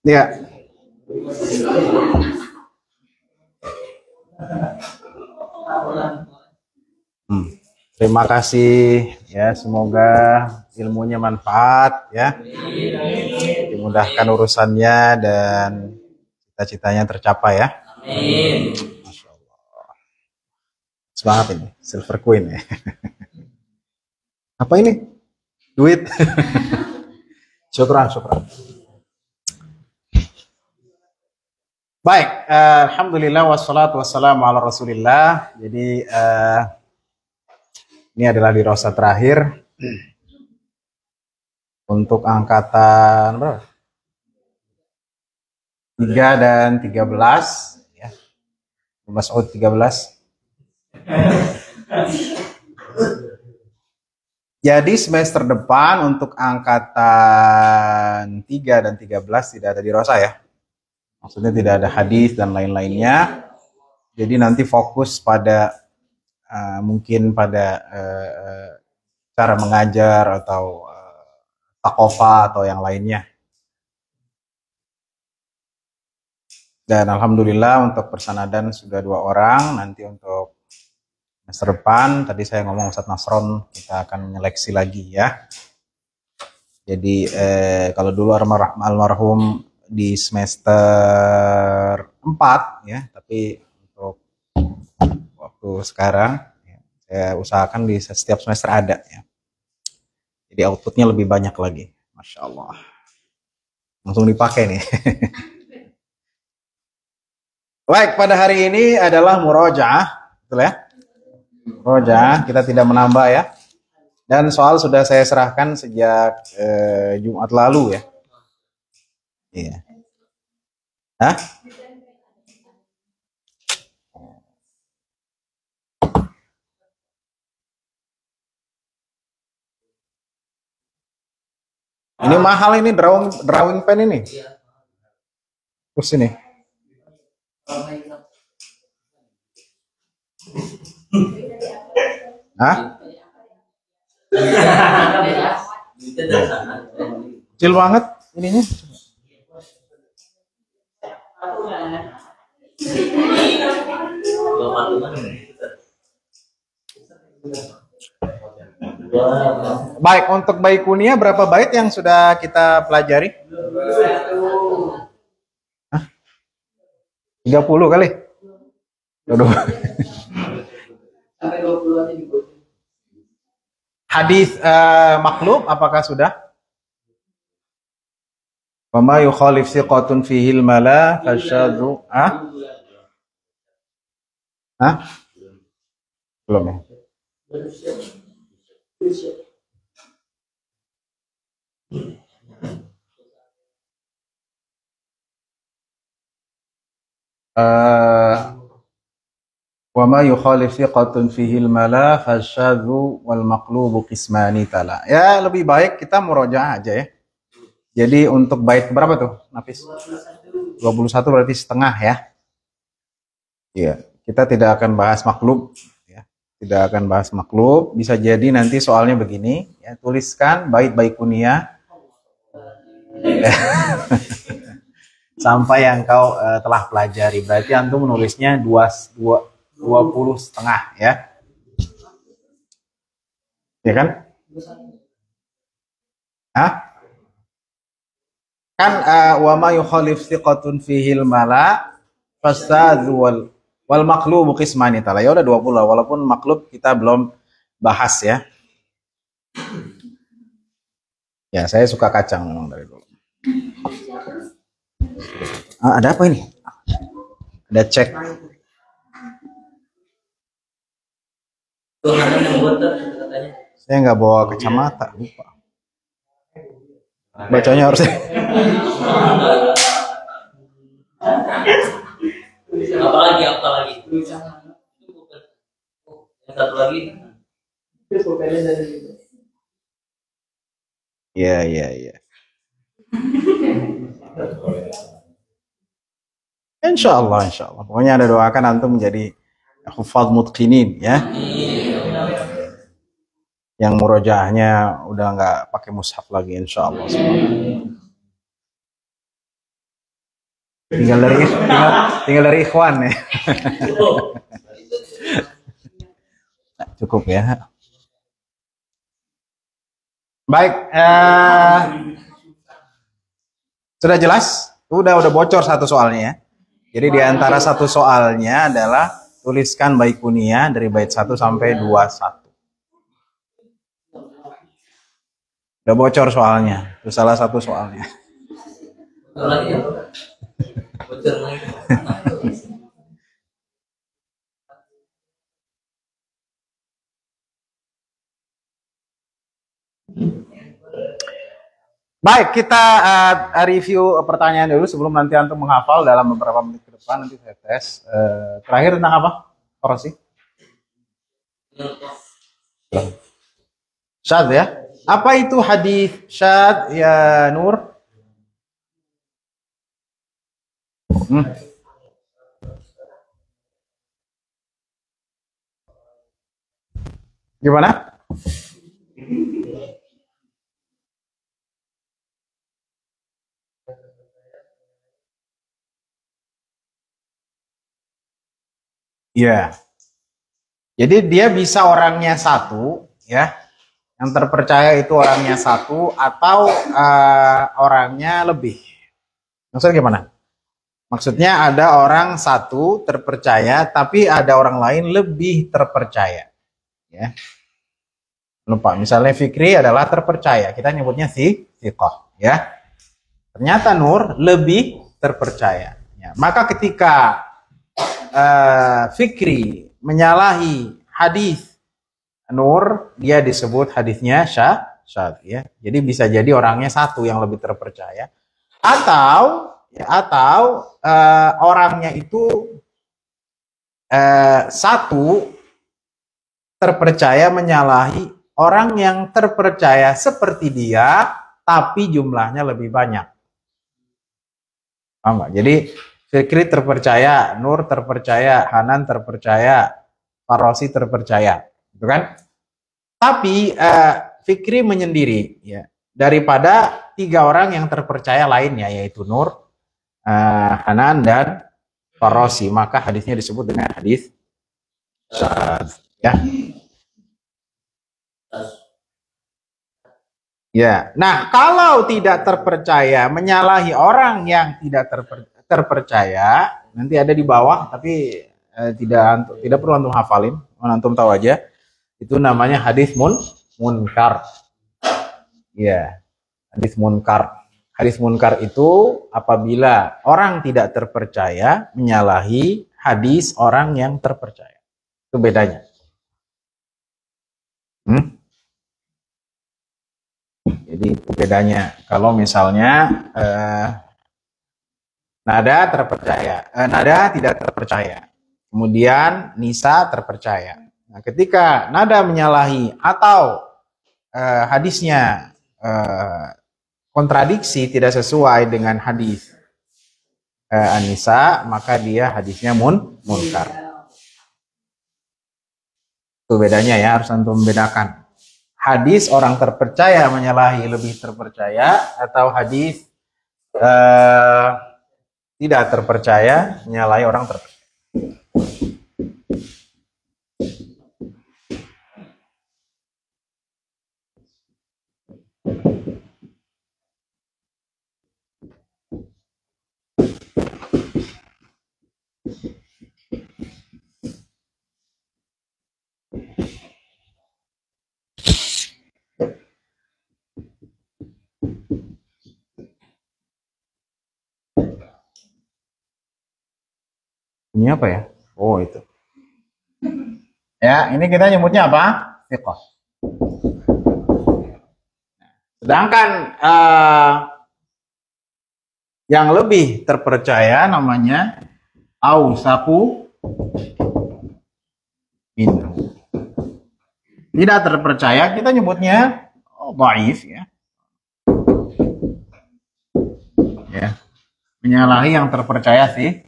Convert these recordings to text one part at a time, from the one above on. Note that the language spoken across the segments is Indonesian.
Ya. Terima kasih ya, semoga ilmunya manfaat ya, dimudahkan urusannya dan cita-citanya tercapai ya. Amin. Masya Allah. Semangat ini, silver queen ya. Apa ini? Duit. Syukran. Baik, alhamdulillah wassalatu wassalamu ala rasulillah. Jadi ini adalah dirasa terakhir untuk angkatan berapa? 3 dan 13 ya. Mas'ud 13. Jadi semester depan untuk angkatan 3 dan 13 tidak ada dirasa ya. Maksudnya tidak ada hadis dan lain-lainnya. Jadi nanti fokus pada mungkin pada cara mengajar atau takofa atau yang lainnya. Dan alhamdulillah untuk persanadan sudah 2 orang. Nanti untuk semester depan, tadi saya ngomong Ustadz Nasron, kita akan menyeleksi lagi ya. Jadi kalau dulu almarhum di semester 4 ya, tapi untuk waktu sekarang ya, saya usahakan di setiap semester ada ya. Jadi outputnya lebih banyak lagi. Masya Allah. Langsung dipakai nih. Baik, pada hari ini adalah murojaah, betul ya? Murojaah, kita tidak menambah ya. Dan soal sudah saya serahkan sejak Jumat lalu ya. Iya. Hah? Ini mahal ini drawing pen ini. Terus ini. Hah? Kecil banget ininya. Baik, untuk baikunia berapa bait yang sudah kita pelajari? Hah? 30 kali? Aduh. Hadis maklub apakah sudah? Wa ma yukhalif siqatun fihil mala fasyadhu. Belum ya? Wa ma yukhalif thiqatun fihil mala fasyadhu wal maqlubu qismani tala. Ya, lebih baik kita murojaah aja ya. Jadi untuk bait berapa tuh, Nafis? 21 berarti setengah ya. Iya, kita tidak akan bahas maklub ya. Tidak akan bahas maklub, bisa jadi nanti soalnya begini ya, tuliskan bait kunia sampai yang kau telah pelajari. Berarti antum menulisnya 20 setengah ya. Ya kan? Hah? Kan wa ma yukhalif thiqatun fihil mala fasadhu wal maqlubu qismani tala. Ya udah 20 walaupun maklub kita belum bahas ya. Ya, saya suka kacang memang dari dulu. Ada apa ini? Ada cek. Saya nggak bawa kacamata, lupa. Bacanya harusnya. Apalagi. Yang satu lagi. Iya. Insya Allah. Pokoknya ada doakan antum menjadi hufadz mutqinin ya. Yang murojaahnya udah nggak pakai mushaf lagi insya Allah. tinggal dari ikhwan ya. Cukup ya. Baik, sudah jelas? Udah bocor satu soalnya ya. Jadi di antara satu soalnya adalah tuliskan Baikuniyah dari bait 1 sampai 21. Udah bocor soalnya. Itu salah satu soalnya. Bocor lagi ya? Bocor lagi. Baik, kita review pertanyaan dulu sebelum nanti antum menghafal dalam beberapa menit ke depan. Nanti saya tes. Terakhir tentang apa, Rosi? Syad ya. Apa itu hadis syad ya Nur? Gimana? Ya. Jadi dia bisa orangnya satu, ya. Yang terpercaya itu orangnya satu atau orangnya lebih. Maksudnya gimana? Maksudnya ada orang satu terpercaya, tapi ada orang lain lebih terpercaya. Ya. Lupa, misalnya Fikri adalah terpercaya, kita nyebutnya thiqah, ya. Ternyata Nur lebih terpercaya. Ya. Maka ketika Fikri menyalahi hadis Nur, dia disebut hadisnya syadz, ya. Jadi bisa jadi orangnya satu yang lebih terpercaya, atau orangnya itu satu terpercaya menyalahi orang yang terpercaya seperti dia, tapi jumlahnya lebih banyak. Paham nggak? Jadi Fikri terpercaya, Nur terpercaya, Hanan terpercaya, Farosi terpercaya, gitu kan? Tapi Fikri menyendiri, ya, daripada 3 orang yang terpercaya lainnya, yaitu Nur, Hanan dan Farosi, maka hadisnya disebut dengan hadis syadz, ya. Ya, nah kalau tidak terpercaya menyalahi orang yang tidak terpercaya, nanti ada di bawah, tapi tidak perlu antum hafalin, antum tahu aja. Itu namanya hadis munkar. Ya, hadis munkar. Hadis munkar itu apabila orang tidak terpercaya menyalahi hadis orang yang terpercaya. Itu bedanya. Jadi itu bedanya. Kalau misalnya nada terpercaya, nada tidak terpercaya. Kemudian nisa terpercaya. Nah, ketika nada menyalahi atau hadisnya kontradiksi, tidak sesuai dengan hadis An-Nisa, maka dia hadisnya munkar. Itu bedanya ya, harus antum membedakan. Hadis orang terpercaya menyalahi lebih terpercaya, atau hadis tidak terpercaya menyalahi orang terpercaya. Ini apa ya? Oh, itu. Ya, ini kita nyebutnya apa? Thiqah. Sedangkan yang lebih terpercaya namanya ausaku minhu. Tidak terpercaya kita nyebutnya dhaif, ya. Ya. Menyalahi yang terpercaya sih.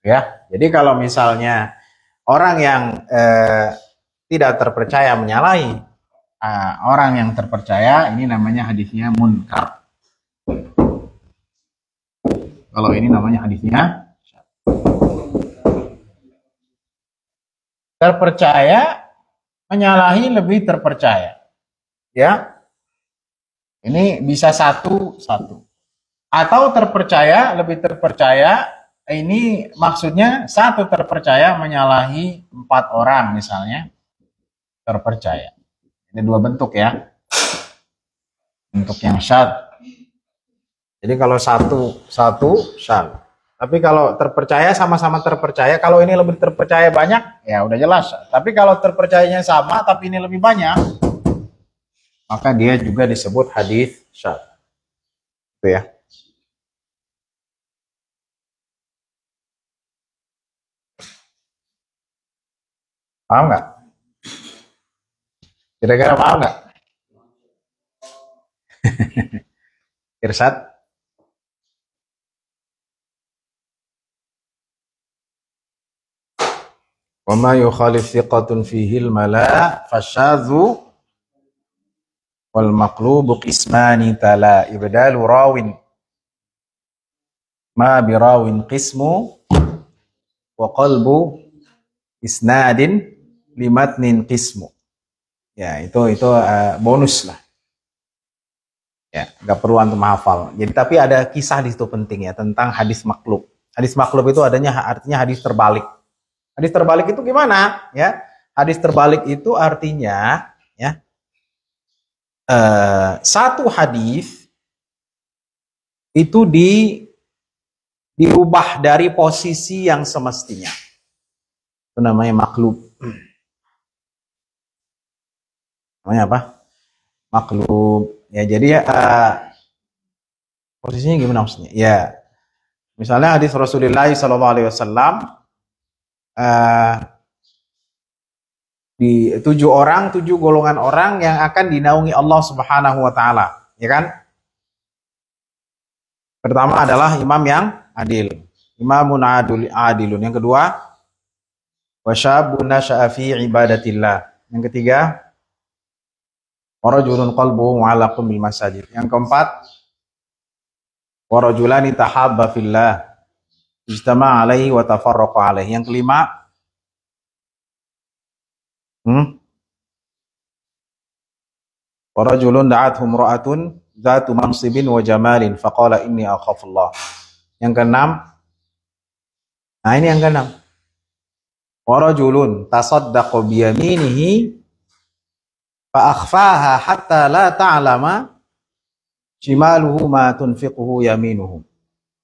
Ya, jadi kalau misalnya orang yang tidak terpercaya menyalahi orang yang terpercaya, ini namanya hadisnya munkar. Kalau ini namanya hadisnya terpercaya menyalahi lebih terpercaya. Ya. Ini bisa satu. Atau terpercaya lebih terpercaya, ini maksudnya satu terpercaya menyalahi 4 orang misalnya. Terpercaya. Ada 2 bentuk ya. Bentuk yang syadz. Jadi kalau satu syadz. Tapi kalau terpercaya sama-sama terpercaya, kalau ini lebih terpercaya banyak, ya udah jelas. Tapi kalau terpercayanya sama, tapi ini lebih banyak, maka dia juga disebut hadis syadz. Itu ya. Paham nggak? Kira-kira paham nggak? Irsad? Wama yukhalif thiqatun fihil mala fasyadhu wal maqlubu qismani tala ibdalu rawin ma birawin qismu wa qalbu isnadin limatnin qismu. Ya, itu bonus lah. Ya, nggak perlu antum hafal. Jadi tapi ada kisah di situ penting ya tentang hadis maqlub. Hadis maqlub itu artinya hadis terbalik. Hadis terbalik itu gimana? Ya, hadis terbalik itu artinya ya satu hadis itu diubah dari posisi yang semestinya. Itu namanya maqlub. Namanya apa? Maqlub. Ya, jadi posisinya gimana maksudnya? Ya, misalnya hadis Rasulullah SAW. Di 7 golongan orang yang akan dinaungi Allah Subhanahu wa taala, ya kan? Pertama adalah imam yang adil, imamun adilun. Yang kedua, wasyabun nasya'a fi ibadatillah. Yang ketiga, warajulun qalbuhu mu'allaqun bil masajid. Yang keempat, warajulani tahabba fillah ijtama'a alaihi wa tafarraqa alaihi. Yang kelima, warajulun da'athum ra'atun dzatu mansibin wa jamalin faqala inni akhafullah. Yang keenam, nah ini yang keenam, warajulun tasaddaqa biyaminihi fa akhfaha hatta la ta'lama shimaluhu ma tunfiquhu yaminuhu.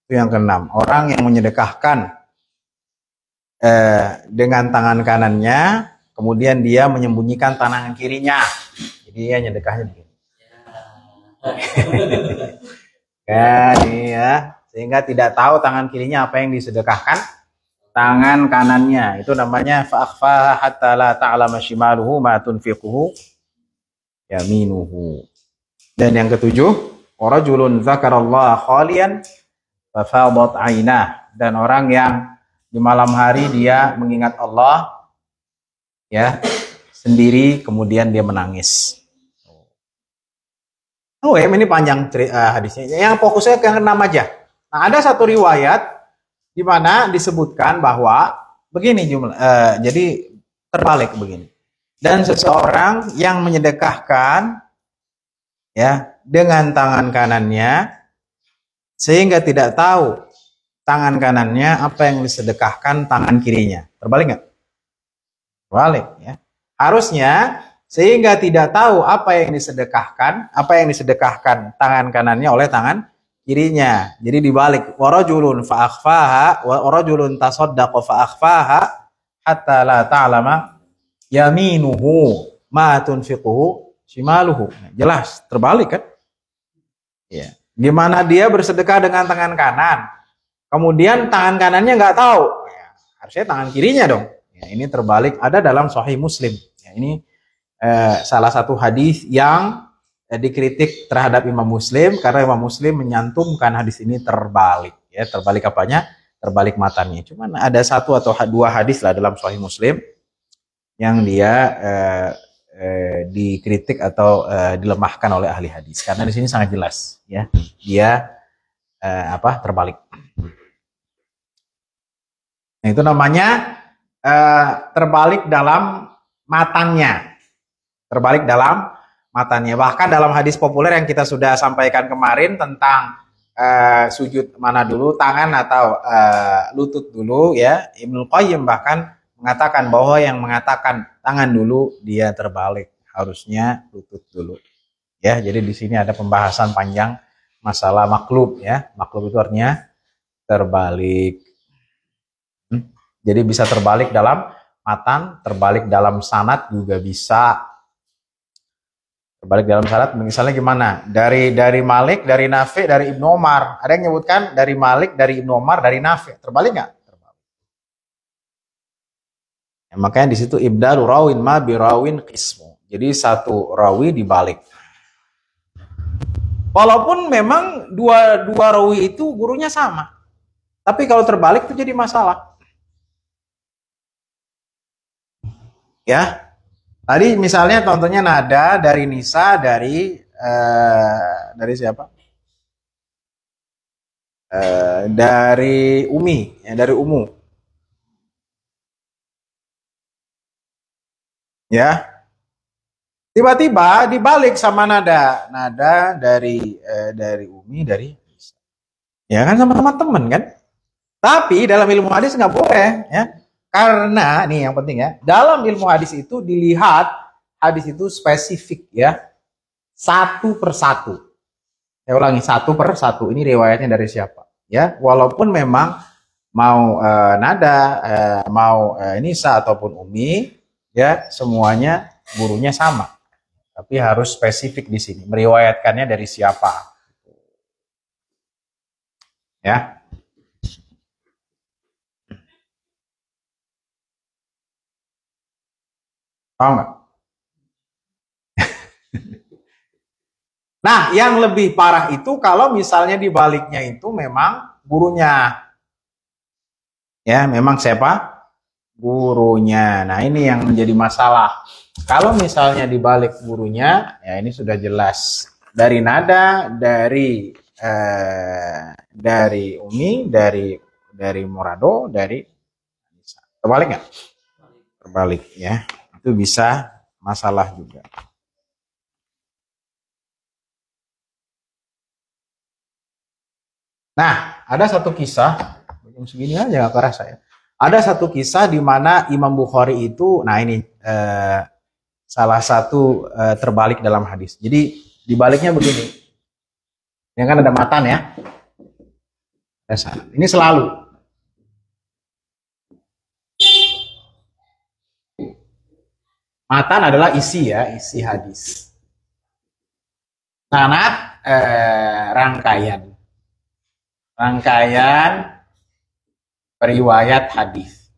Itu yang keenam, orang yang menyedekahkan dengan tangan kanannya, kemudian dia menyembunyikan tangan kirinya. Jadi dia nyedekahnya begini. Ya, ya, sehingga tidak tahu tangan kirinya apa yang disedekahkan tangan kanannya. Itu namanya fa'akhfa hatta la ta'lama shimaluhu ma tunfiquhu yaminuhu. Dan yang ketujuh, warajulun dzakarallaha khalian fa fadat 'ainah. Dan orang yang di malam hari dia mengingat Allah ya sendiri, kemudian dia menangis. Oh ya, ini panjang hadisnya. Yang fokusnya ke 6 aja. Nah, ada satu riwayat di mana disebutkan bahwa begini jadi terbalik begini. Dan seseorang yang menyedekahkan ya dengan tangan kanannya sehingga tidak tahu tangan kanannya apa yang disedekahkan tangan kirinya. Terbalik nggak? Terbalik ya. Harusnya sehingga tidak tahu apa yang disedekahkan tangan kanannya oleh tangan kirinya. Jadi dibalik, warajulun fa akhfaha wa rajulun tasaddaqa fa akhfaha hatta la ta'lama yaminuhu ma tunfiquhu shimaluhu. Jelas terbalik kan? Ya. Gimana dia bersedekah dengan tangan kanan, kemudian tangan kanannya nggak tahu, ya, harusnya tangan kirinya dong. Ya, ini terbalik, ada dalam Sahih Muslim. Ya, ini salah satu hadis yang dikritik terhadap Imam Muslim karena Imam Muslim menyantumkan hadis ini terbalik. Ya, terbalik apanya? Terbalik matanya. Cuman ada 1 atau 2 hadis lah dalam Sahih Muslim yang dia dikritik atau dilemahkan oleh ahli hadis karena di sini sangat jelas ya dia terbalik. Nah, itu namanya terbalik dalam matanya. Terbalik dalam matanya. Bahkan dalam hadis populer yang kita sudah sampaikan kemarin tentang sujud mana dulu, tangan atau lutut dulu ya. Ibnu Qayyim bahkan mengatakan bahwa yang mengatakan tangan dulu dia terbalik, harusnya lutut dulu. Ya, jadi di sini ada pembahasan panjang masalah maklub ya. Maklub itu artinya terbalik. Jadi bisa terbalik dalam matan, terbalik dalam sanad juga bisa. Terbalik dalam sanad misalnya gimana? Dari Malik, dari Nafi, dari Ibnu Umar. Ada yang menyebutkan dari Malik, dari Ibnu Umar, dari Nafi. Terbalik nggak? Ya, makanya di situ ibdalu rawin ma birawin qismu. Jadi satu rawi dibalik. Walaupun memang dua rawi itu gurunya sama. Tapi kalau terbalik itu jadi masalah. Ya. Tadi misalnya contohnya nada dari Nisa dari siapa? Dari Umi, ya dari Umu. Ya, tiba-tiba dibalik sama nada dari Umi dari Nisa. Ya kan sama-sama teman kan. Tapi dalam ilmu hadis nggak boleh ya, karena nih yang penting ya, dalam ilmu hadis itu dilihat hadis itu spesifik ya, satu per satu. Saya ulangi, satu per satu. Ini riwayatnya dari siapa ya, walaupun memang mau nada mau Nisa ataupun Umi ya, semuanya gurunya sama, tapi harus spesifik di sini. Meriwayatkannya dari siapa? Ya. Paham nggak? Nah, yang lebih parah itu kalau misalnya di baliknya itu memang gurunya. Ya, memang siapa? Gurunya. Nah, ini yang menjadi masalah. Kalau misalnya dibalik gurunya, ya ini sudah jelas. Dari nada, dari Umi, dari Murado, dari terbalik nggak? Terbalik ya. Itu bisa masalah juga. Nah, ada satu kisah, jam segini aja nggak kerasa ya. Ada satu kisah di mana Imam Bukhari itu, nah ini salah satu terbalik dalam hadis. Jadi dibaliknya begini, yang kan ada matan ya. Ini selalu. Matan adalah isi ya, isi hadis. Sanad rangkaian periwayat hadis.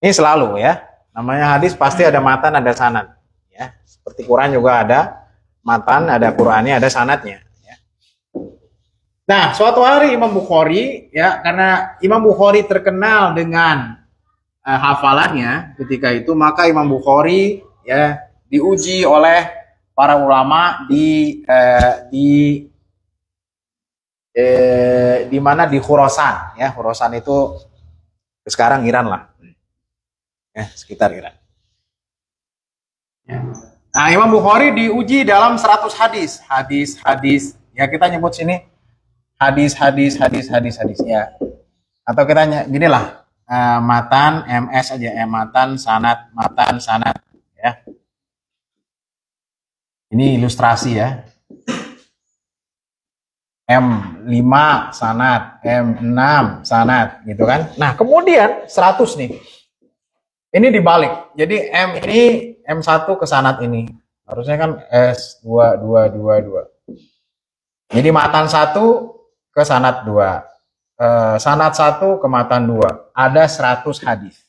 Ini selalu ya. Namanya hadis pasti ada matan, ada sanad. Ya, seperti Quran juga ada matan, ada Qurannya, ada sanadnya. Ya. Nah, suatu hari Imam Bukhari ya, karena Imam Bukhari terkenal dengan hafalannya ketika itu, maka Imam Bukhari ya diuji oleh para ulama di mana di Khurasan ya. Khurasan itu sekarang Iran lah ya, sekitar Iran ya. Nah, Imam Bukhari diuji dalam 100 hadis ya, kita nyebut sini hadis ya, atau kita gini lah, matan MS aja, matan sanad ya. Ini ilustrasi ya. M5 sanad, M6 sanad gitu kan. Nah, kemudian 100 nih. Ini dibalik. Jadi M ini M1 ke sanad ini. Harusnya kan S2 2. Jadi matan 1 ke sanad 2. Sanad 1 ke matan 2. Ada 100 hadis.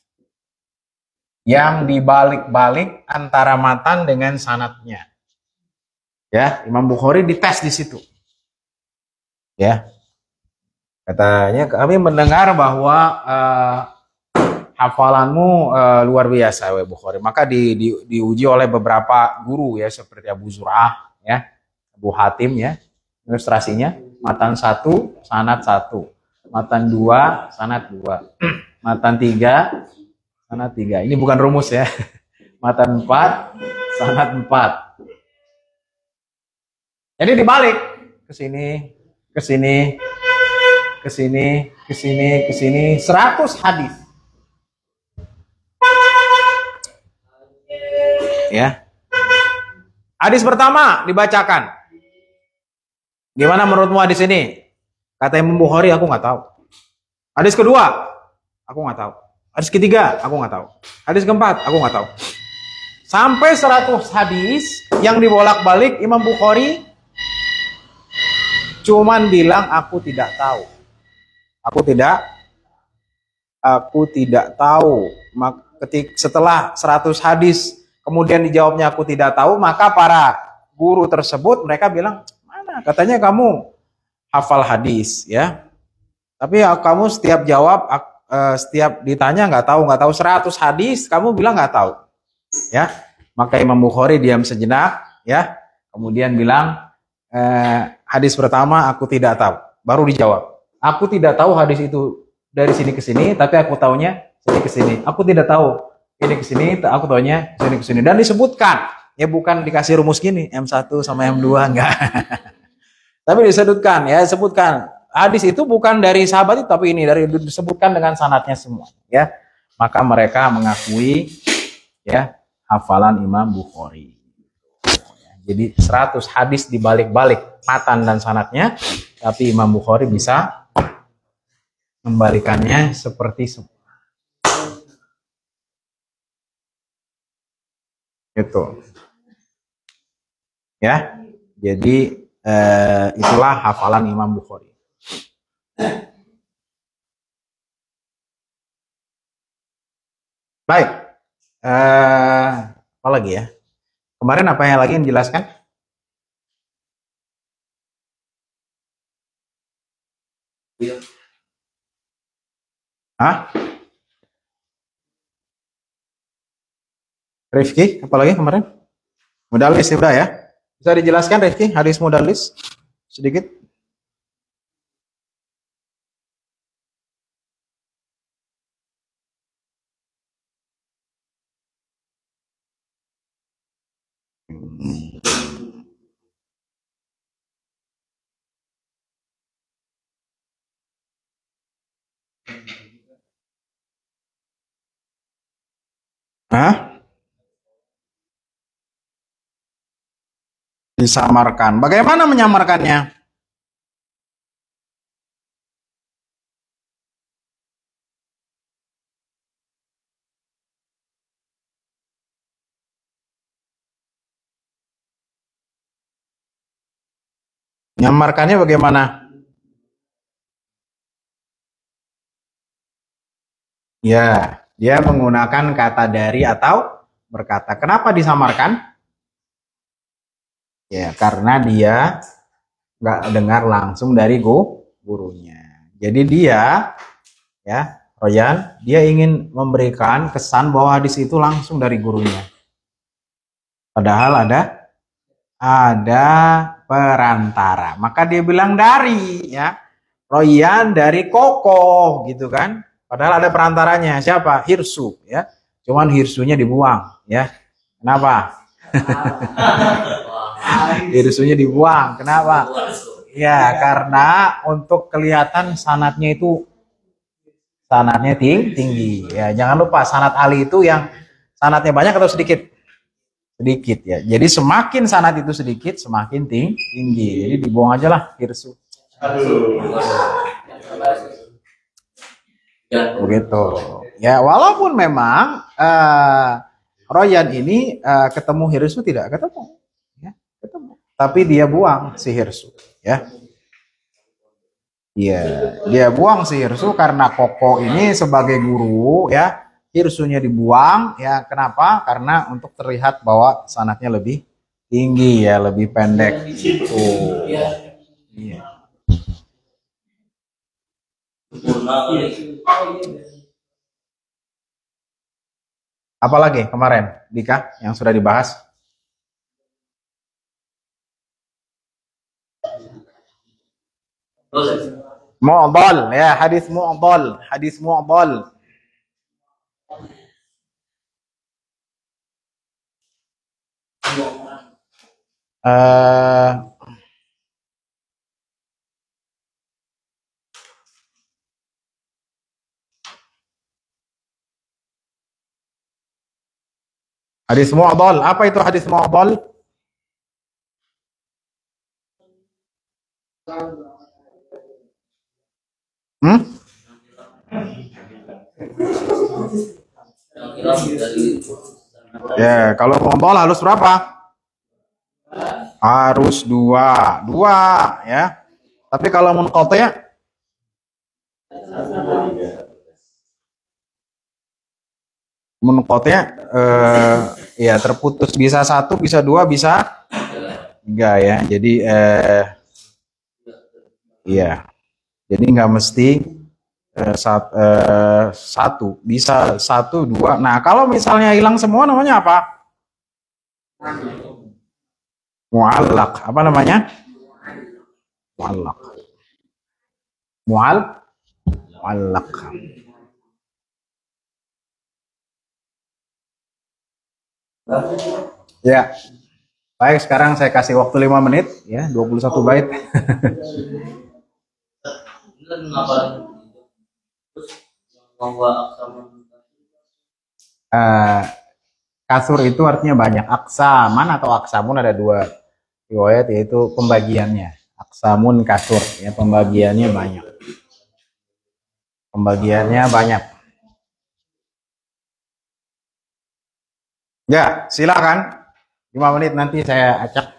Yang dibalik-balik antara matan dengan sanadnya. Ya, Imam Bukhari dites di situ. Ya. Katanya kami mendengar bahwa hafalanmu luar biasa, wahai Bukhari. Maka diuji oleh beberapa guru ya, seperti Abu Zur'ah, ya, Abu Hatim ya. Ilustrasinya, matan 1, sanad 1, matan 2, sanad 2, matan 3, sanad 3. Ini bukan rumus ya. Matan 4, sanad 4. Jadi dibalik ke sini, ke sini, ke sini, ke sini, ke sini, 100 hadis. Ya. Hadis pertama dibacakan. Gimana menurutmu hadis ini? Kata Imam Bukhari, aku nggak tahu. Hadis kedua, aku nggak tahu. Hadis ketiga, aku nggak tahu. Hadis keempat, aku nggak tahu. Sampai 100 hadis yang dibolak-balik, Imam Bukhari cuman bilang aku tidak tahu. Aku tidak tahu. Setelah 100 hadis kemudian dijawabnya aku tidak tahu, maka para guru tersebut mereka bilang, mana katanya kamu hafal hadis ya. Tapi kamu setiap jawab setiap ditanya nggak tahu 100 hadis kamu bilang nggak tahu. Ya. Maka Imam Bukhari diam sejenak ya. Kemudian bilang hadis pertama aku tidak tahu. Baru dijawab. Aku tidak tahu hadis itu dari sini ke sini, tapi aku taunya sini ke sini. Aku tidak tahu ini ke sini, aku taunya sini ke sini. Dan disebutkan, ya bukan dikasih rumus gini, M1 sama M2 enggak. Tapi disebutkan ya, disebutkan hadis itu bukan dari sahabat itu, tapi ini dari disebutkan dengan sanadnya semua, ya. Maka mereka mengakui ya hafalan Imam Bukhari. Jadi 100 hadis dibalik-balik matan dan sanadnya, tapi Imam Bukhari bisa membalikannya seperti semua. Itu. Ya. Jadi itulah hafalan Imam Bukhari. Baik. Apa lagi ya? Kemarin apa yang lagi yang dijelaskan? Hah? Rifki, apa lagi kemarin? Mudalis sudah ya? Bisa dijelaskan Rifki, hadis mudalis sedikit? Hah? Disamarkan. Bagaimana menyamarkannya? Menyamarkannya bagaimana? Ya, dia menggunakan kata dari atau berkata. Kenapa disamarkan? Ya, karena dia nggak dengar langsung dari gurunya. Jadi dia, ya, Royan, dia ingin memberikan kesan bahwa hadis itu langsung dari gurunya. Padahal ada perantara. Maka dia bilang dari, ya, Royan dari kokoh, gitu kan? Padahal ada perantaranya. Siapa? Hirsu, ya. Cuman hirsunya dibuang, ya. Kenapa? Hirsunya dibuang. Kenapa? Ya, karena untuk kelihatan sanadnya tinggi. Ya, jangan lupa sanad Ali itu yang sanadnya banyak atau sedikit? Sedikit ya. Jadi semakin sanad itu sedikit, semakin tinggi. Jadi dibuang aja lah hirsu. Begitu. Ya, walaupun memang Royan ini ketemu hirsu tidak ketemu. Ya, ketemu. Tapi dia buang si hirsu, ya. Iya, dia buang si hirsu karena Koko ini sebagai guru, ya. Hirsunya dibuang, ya. Kenapa? Karena untuk terlihat bahwa sanadnya lebih tinggi, ya, lebih pendek. Iya. Apalagi kemarin, Dika, yang sudah dibahas? Mu'dhal, ya, hadis mu'dhal, hadis mu'dhal. Eh, hadis mu'dhal, apa itu hadis mu'dhal? Hmm? Ya, kalau mu'dhal harus berapa? Harus dua, dua, ya. Tapi kalau munqati' munqati' ya terputus, bisa satu, bisa dua, bisa tiga, ya. Jadi iya. Jadi nggak mesti satu, bisa satu, dua. Nah, kalau misalnya hilang semua namanya apa? Mu'allaq. Apa namanya? Mu'allaq. Mu'allaq. Ya. Baik, sekarang saya kasih waktu 5 menit, ya, 21 bait. Kasur itu artinya banyak. Aksaman atau aksamun ada dua riwayat, yaitu pembagiannya. Aksamun kasur, ya, pembagiannya banyak. Pembagiannya banyak. Ya, silakan. 5 menit nanti saya acak.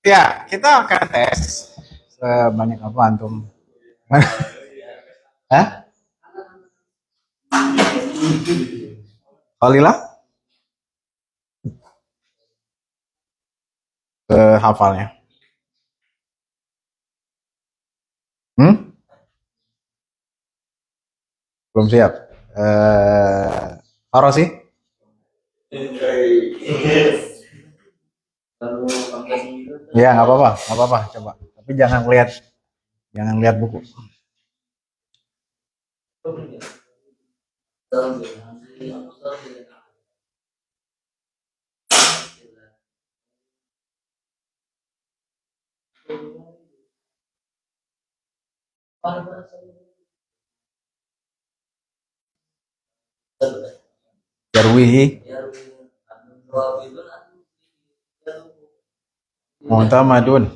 Ya, kita akan tes sebanyak apa antum. Hah? Kalilah hafalnya. Belum siap. Taruh sih. Ya, nggak apa-apa, nggak apa-apa. Coba. Tapi jangan lihat buku. Yarwihi mu'tamadun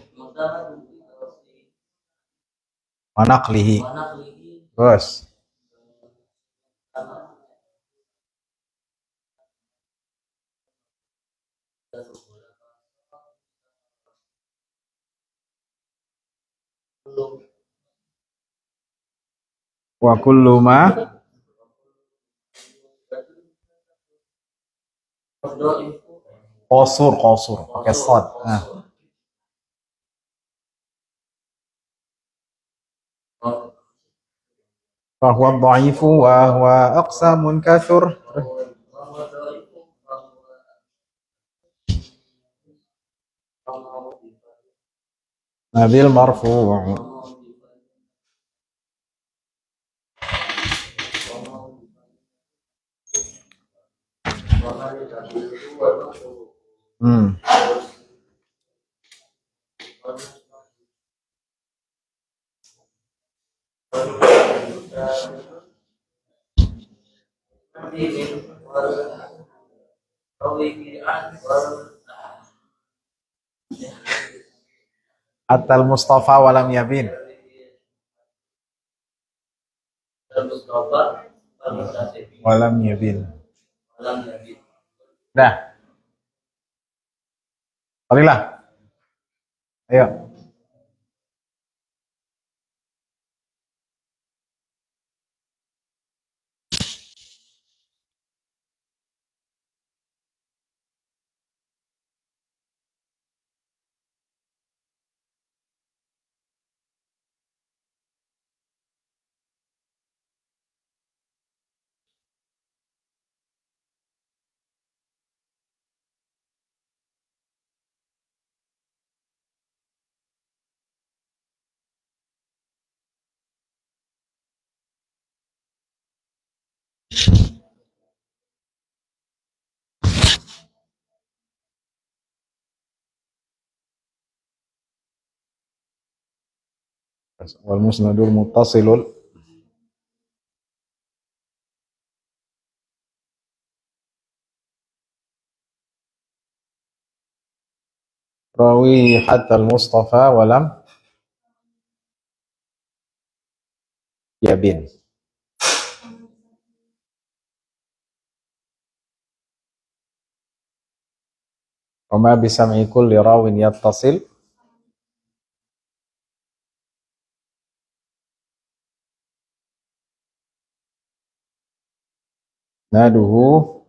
wa naqlihi. Bos. Wa kullu ma qasur pakai shad. Nah. Fa huwa dha'ifu wa huwa aqsamun katsur. Nabil marfu'. Atal Mustafa walam yabin. Walam yabin. Dah, Fadilah. Ayo. Wal musnadul muttasilul rawi hatta al-mustafa walam yabin. Wa ma bisam'i kulli rawin yattasil naduhu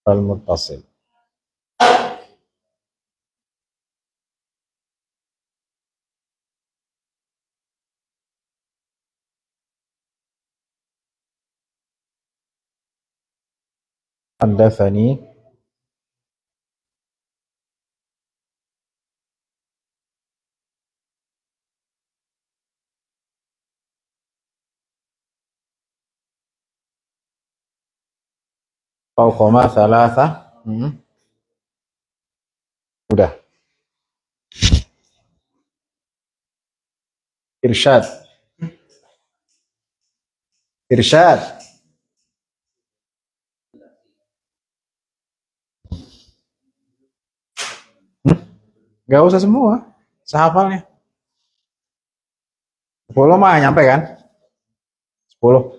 al-muttasil. Haddatsani fawqama thalatha. Udah. Irsyad. Irsyad. Gak usah semua. Sehafalnya. 10 mah nyampe kan? 10.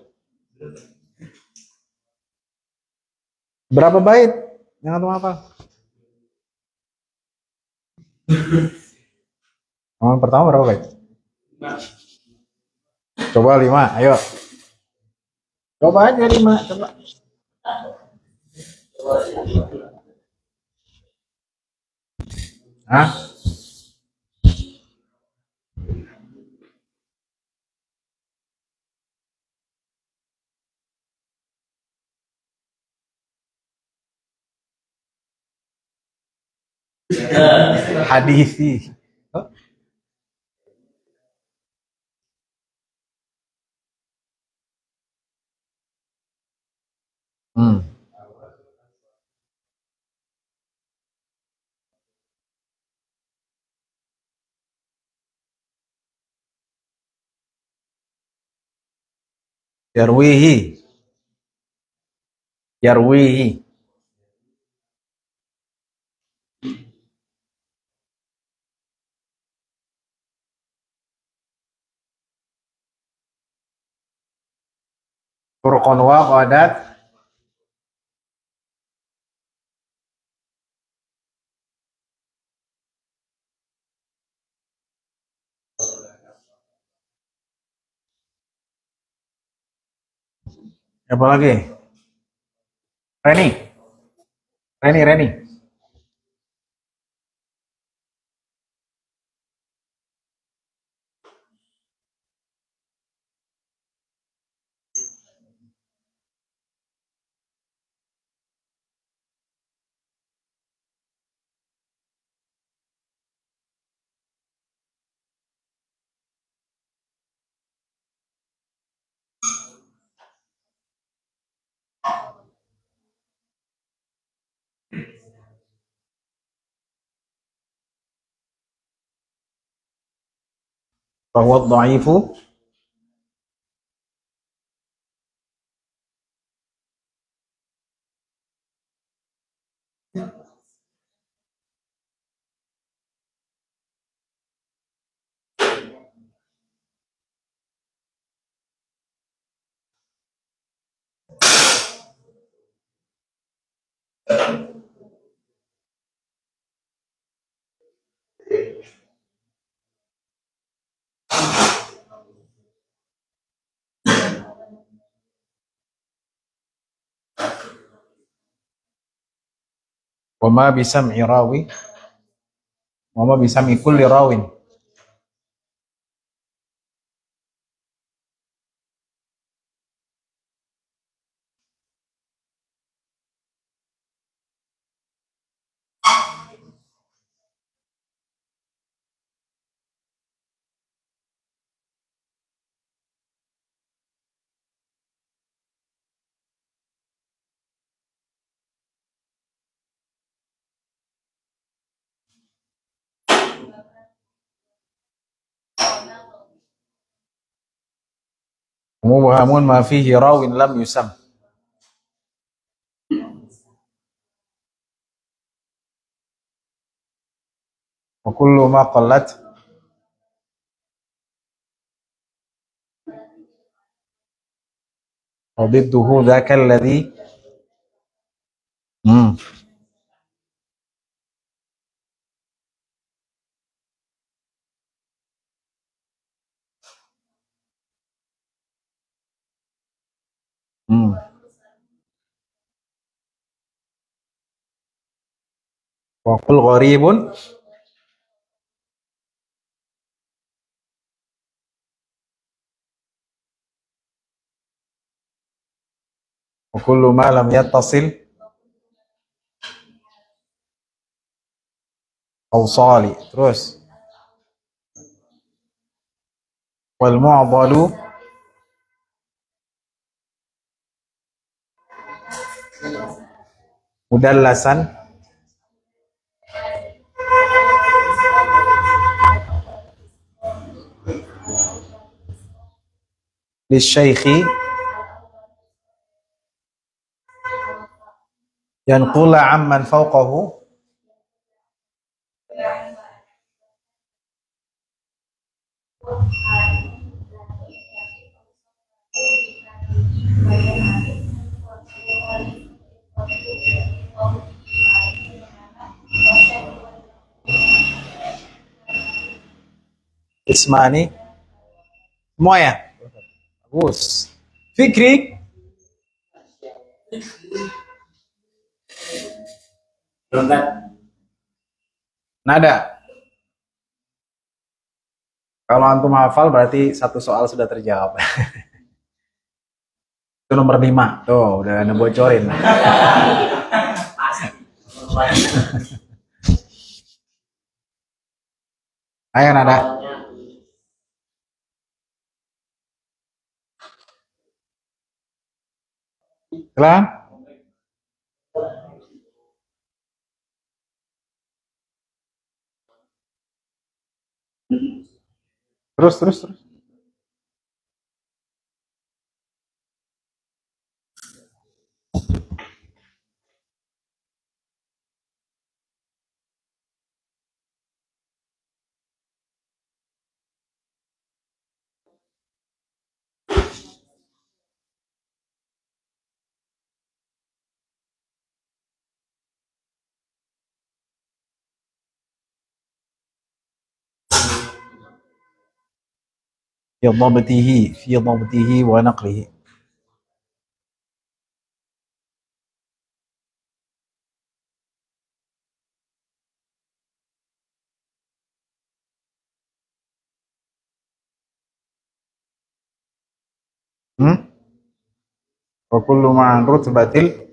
Berapa bait? Yang antum hafal? Yang pertama berapa bait? Coba 5, ayo. Coba aja 5, coba. Hah? Hadisi. Oh. Yarwihi. Yarwihi. Furqan wa qadat. Apa lagi? Reni. Reni. Bahwa dhaifu. Wama bisam'i rawi. Wama bisam'i kulli rawin. Mubhamun ma fihi rawin lam yusam. Wa kullu ma qallat wa didduhu dzaka alladhi wa qul gharibun wa kullu ma lam yattasil awsali. Terus wal mu'dalu mudallasan lisyaikhi yanqula amman fawqahu ismani. Semua ya? Bagus. Fikri? Nada. Kalau antum hafal berarti satu soal sudah terjawab. Itu nomor 5. Tuh, udah ngebocorin. Ayo Nada. Silakan. Terus. في ضبطه ونقله. وكل مع رتبة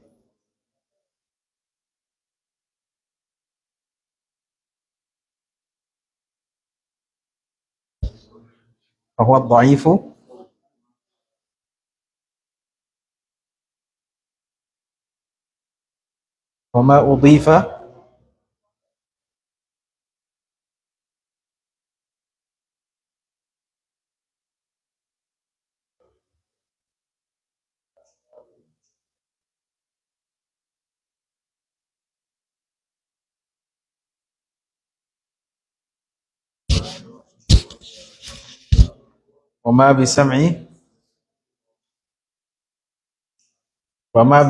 فهو الضعيف وما أضيف وما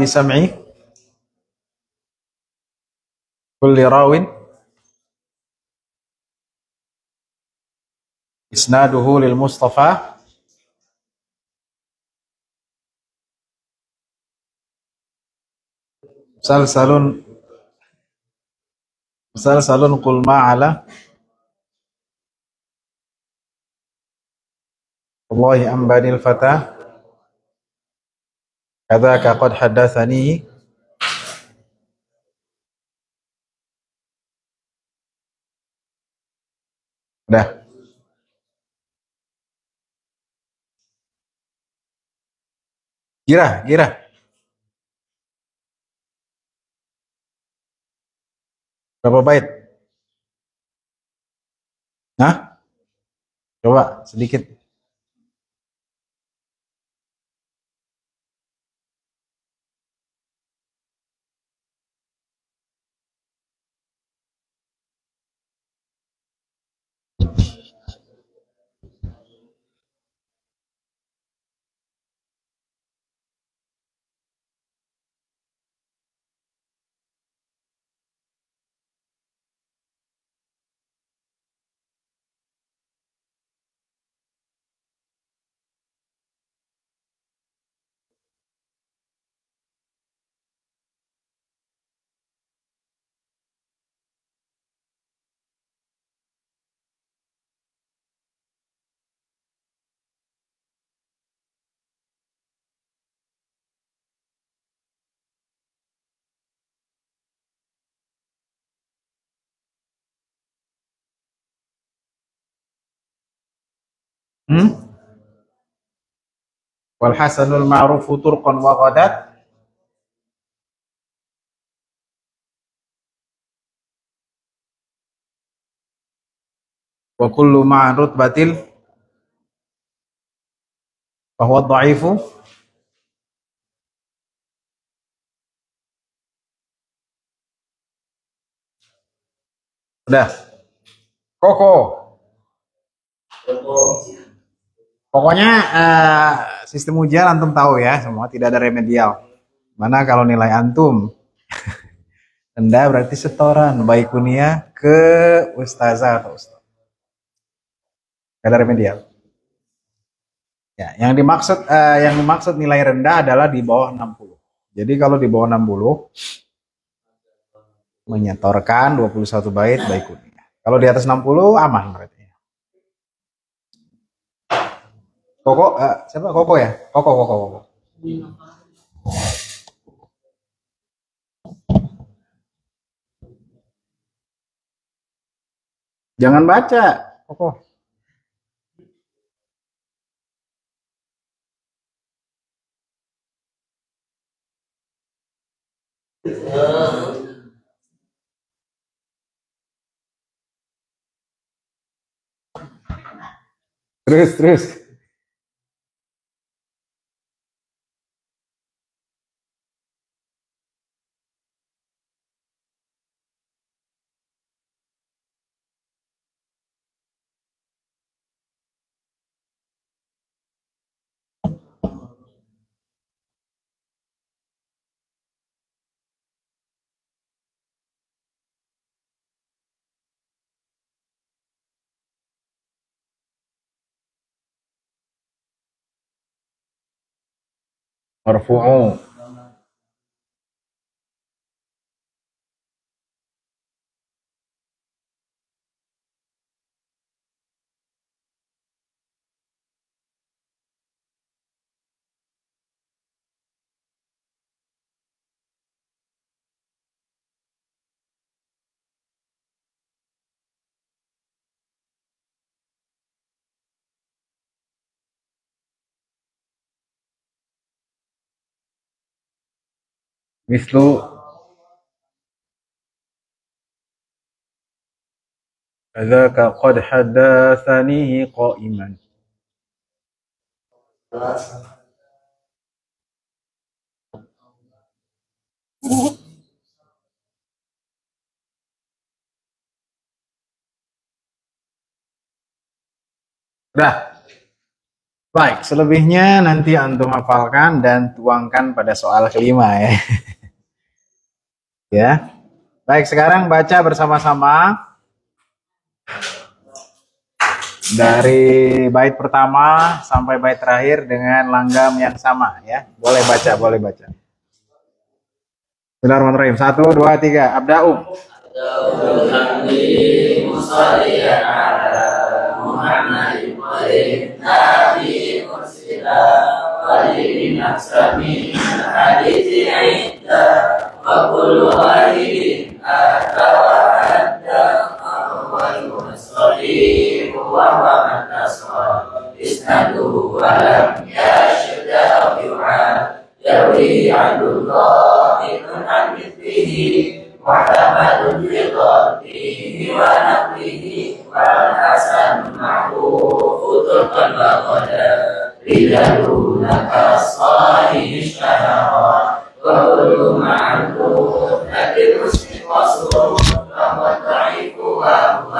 بسمع كل راو إسناده للمصطفى مسلسل Musalsalun qul ma ala wallahi ambanil fata kadzaka qad haddatsani. Udah. Gira. Berapa bait? Hah? Coba sedikit. Wal hasanul ma'rufu turqan wa ghadat. Wa kullu ma'an rutbatil fa huwa dha'ifu. Udah. Koko. Pokoknya sistem ujian antum tahu ya, semua tidak ada remedial. Mana kalau nilai antum rendah berarti setoran baik kuliah ke ustazah atau ustaz. Tidak ada remedial. Ya, yang dimaksud nilai rendah adalah di bawah 60. Jadi kalau di bawah 60 menyetorkan 21 bait baik kuliah. Kalau di atas 60 aman berarti. Koko, siapa? Koko ya? Koko. Jangan baca, Koko. Terus. Marfu'u. Mislu kadzaka qad hadatsani qa'iman. Udah. Baik, selebihnya nanti antum hafalkan dan tuangkan pada soal kelima ya. Ya. Baik, sekarang baca bersama-sama dari bait pertama sampai bait terakhir dengan langgam yang sama ya. Boleh baca. Bismillahirrahmanirrahim. 1, 2, 3. Abda'u. Alhamdulillah musalliyan ala Muhammadin walin nabi mursila walin aksami hadithi aida wa kullu wahidin atawahadda awal musalli wa man nasar isnaduhu walam yashda yu'ad yarwi adullah ibn al-mithlihi وَحَمَدٌ بِقَلْبِهِ وَنَقْلِهِ وَالْحَسَنُ مَعْرُوفٌ قَلْبَ غَدَى رِجَالُ لَكَ الصَّالِحِ اشْتَهَرَا وَكُلُّ مَعْلُومٍ لِلْمُسْلِمِ وَصُورٌ فَهُوَ الضَّعِيفُ وَهُوَ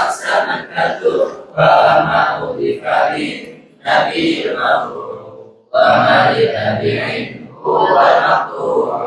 أَقْصَى مَنْ كَذُّبَ وَمَا أُضِيفَ لِلنَّبِيِّ الْمَغْرُورُ وَمَا لِتَابِعٍ هُوَ الْمَقْطُوعُ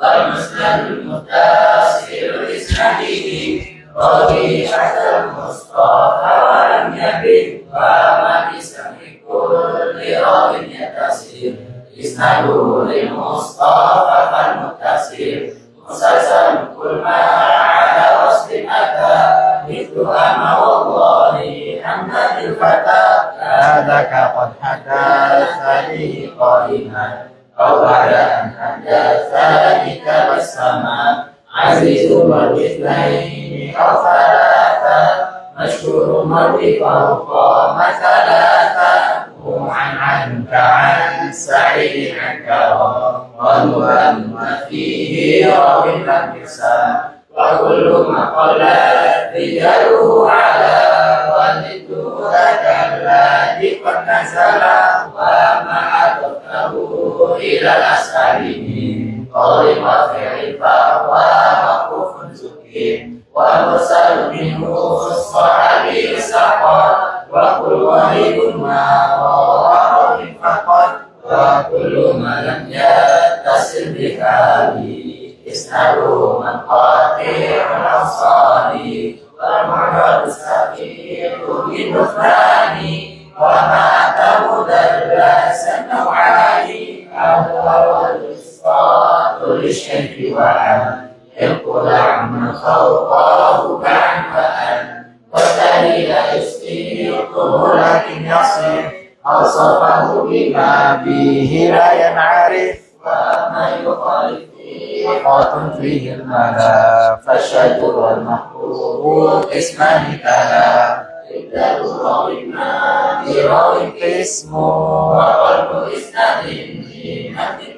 والمسند المتصل بإسناده ربيعة المصطفى ولم يبن وما بسمع كل راو يتصل إسناده للمصطفى فالمتصل مسلسل كل ما على وصف أتى مثل أما والله حمدا للفتى هذاك قد حدثني قائما أو بعد أن حدثني تبسما عزيز والاثنين أو ثلاثة مشهور مرضي فوق ثلاثة عن عنك عن سعيد عنك ومهم فيه راو لم يسام وكل ما قال رجاله على والده ذاك الذي قد نزل وما أدركه إلى الأسفلين قول وفعل فهو موقوف سكين ومرسل منه الصحابي سقط وكل واحد ما رواه فقط وكل ما لم يتصل بكالي اسألوا من قاطع الأوصال والمعرض السبيل بالنفران وما تمدلس النوعان أول الإسقاط للشيخ وعن يقول عمن خوفه بعد فأن والتالي لا يسقطه لكن يصف أوصفه بما به لا ينعرف وما يخالف قاط فيه الملا فالشد والمحبوب اسمان تلا إبدال راو ما براو قسم وقلب إسناد في متن